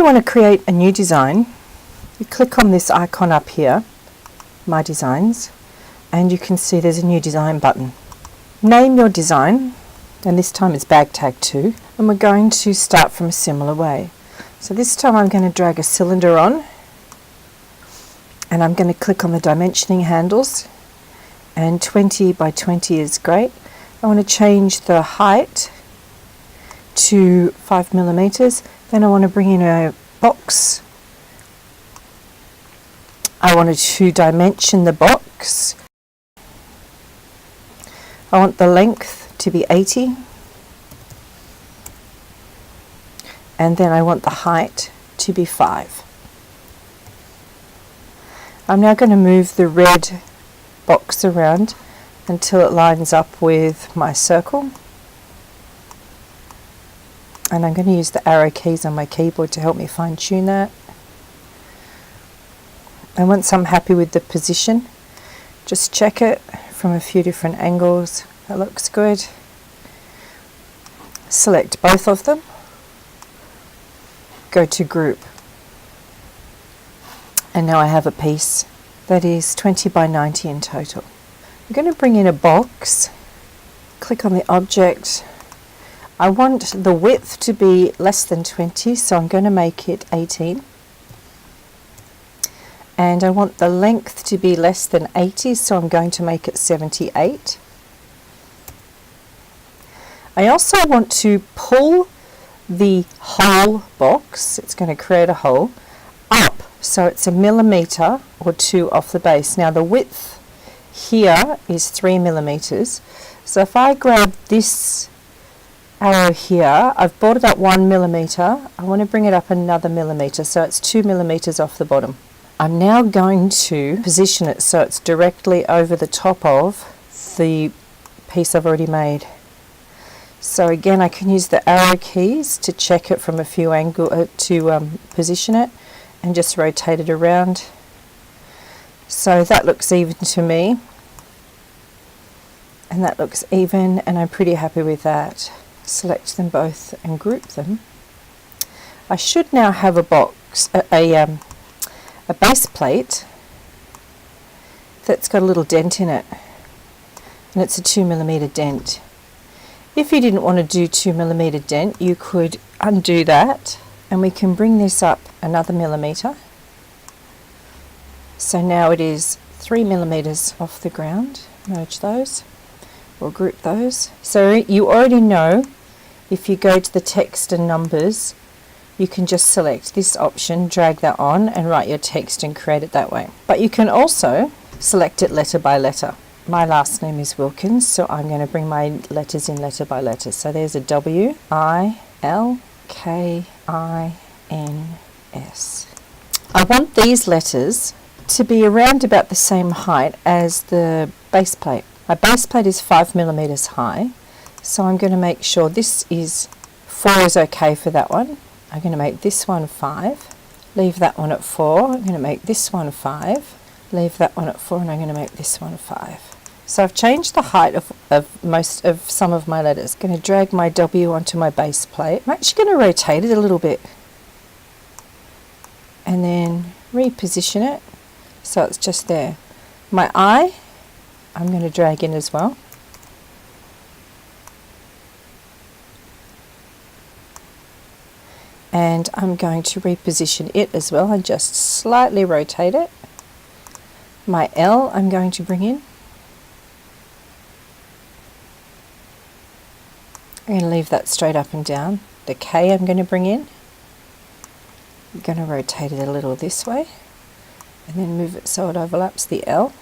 you want to create a new design, you click on this icon up here, My Designs, and you can see there's a new design button. Name your design, and this time it's Bagtag 2, and we're going to start from a similar way. So this time I'm going to drag a cylinder on, and I'm going to click on the dimensioning handles, and 20 by 20 is great. I want to change the height to 5 millimeters. Then I want to bring in a box. I wanted to dimension the box. I want the length to be 80. And then I want the height to be 5. I'm now going to move the red box around until it lines up with my circle. And I'm going to use the arrow keys on my keyboard to help me fine tune that. And once I'm happy with the position, just check it from a few different angles. That looks good. Select both of them. Go to group. And now I have a piece that is 20 by 90 in total. I'm going to bring in a box, click on the object. I want the width to be less than 20, so I'm going to make it 18. And I want the length to be less than 80, so I'm going to make it 78. I also want to pull the whole box, it's going to create a hole, up so it's 1 millimeter or 2 off the base. Now the width here is 3 millimeters, so if I grab this arrow here, I've brought it up 1 millimeter, I want to bring it up another millimeter, so it's 2 millimeters off the bottom. I'm now going to position it so it's directly over the top of the piece I've already made. So again, I can use the arrow keys to check it from a few angles to position it, and just rotate it around. So that looks even to me, and that looks even, and I'm pretty happy with that. Select them both and group them. I should now have a box, a base plate that's got a little dent in it, and it's a 2 millimeter dent. If you didn't want to do 2 millimeter dent, you could undo that, and we can bring this up another millimeter. So now it is 3 millimeters off the ground. Merge those or group those. So you already know, if you go to the text and numbers, you can just select this option, drag that on, and write your text and create it that way. But you can also select it letter by letter. My last name is Wilkins, so I'm going to bring my letters in letter by letter. So there's a W, I, L, K, I, N, S. I want these letters to be around about the same height as the base plate. My base plate is 5 millimeters high, so I'm going to make sure this is 4 is okay for that one. I'm going to make this one 5, leave that one at 4. I'm going to make this one 5, leave that one at 4, and I'm going to make this one 5. So I've changed the height of some of my letters. I'm going to drag my W onto my base plate. I'm actually going to rotate it a little bit and then reposition it so it's just there. My I, I'm going to drag in as well. And I'm going to reposition it as well and just slightly rotate it. My L, I'm going to bring in. I'm going to leave that straight up and down. The K I'm going to bring in. I'm going to rotate it a little this way and then move it so it overlaps the L.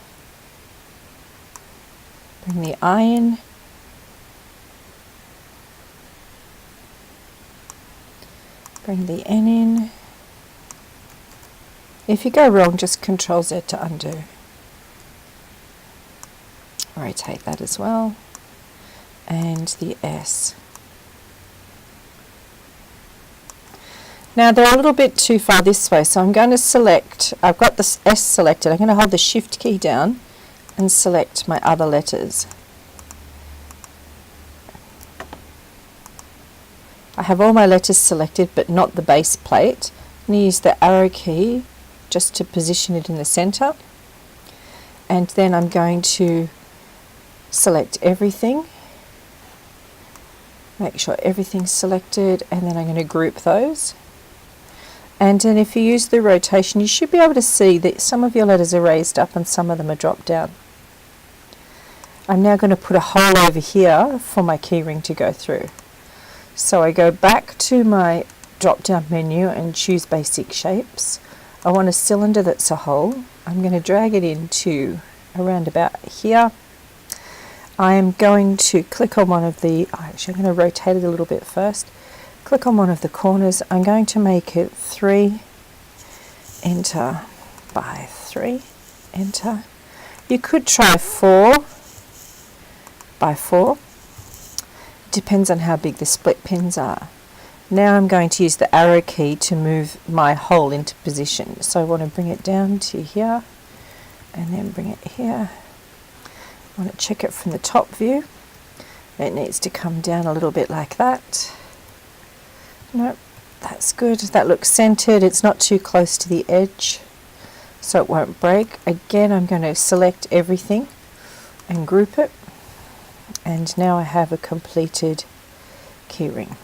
Bring the I in. Bring the N in. If you go wrong, just Control Z to undo. Rotate that as well. And the S. Now they're a little bit too far this way, so I'm going to select, I've got the S selected, I'm going to hold the Shift key down and select my other letters. I have all my letters selected but not the base plate. going to use the arrow key just to position it in the center, and then I'm going to select everything, make sure everything's selected, and then I'm going to group those. And then if you use the rotation, you should be able to see that some of your letters are raised up and some of them are dropped down. I'm now going to put a hole over here for my keyring to go through. So I go back to my drop down menu and choose basic shapes. I want a cylinder that's a hole. I'm going to drag it into around about here. I am going to click on one of the, actually I'm going to rotate it a little bit first. Click on one of the corners. I'm going to make it 3, enter, by 3, enter. You could try 4 by 4. Depends on how big the split pins are. Now I'm going to use the arrow key to move my hole into position. So I want to bring it down to here and then bring it here. I want to check it from the top view. It needs to come down a little bit like that. Nope, that's good. That looks centered. It's not too close to the edge, so it won't break. Again, I'm going to select everything and group it. And now I have a completed keyring.